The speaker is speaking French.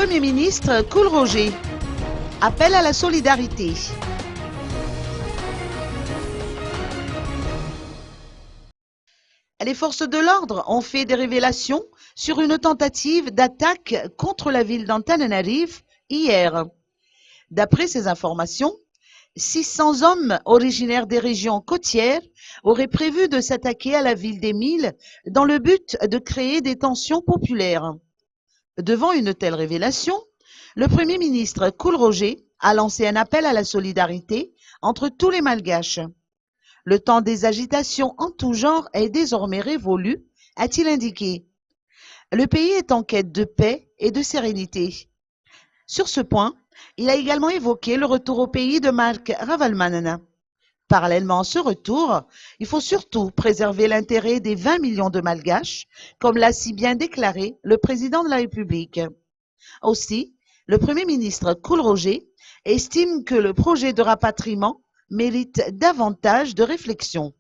Premier ministre Kool Roger appelle à la solidarité. Les forces de l'ordre ont fait des révélations sur une tentative d'attaque contre la ville d'Antananarive hier. D'après ces informations, 600 hommes originaires des régions côtières auraient prévu de s'attaquer à la ville d'Emile dans le but de créer des tensions populaires. Devant une telle révélation, le Premier ministre Kool Roger a lancé un appel à la solidarité entre tous les Malgaches. Le temps des agitations en tout genre est désormais révolu, a-t-il indiqué. Le pays est en quête de paix et de sérénité. Sur ce point, il a également évoqué le retour au pays de Marc Ravalomanana. Parallèlement à ce retour, il faut surtout préserver l'intérêt des 20 millions de Malgaches, comme l'a si bien déclaré le président de la République. Aussi, le Premier ministre Kool Roger estime que le projet de rapatriement mérite davantage de réflexion.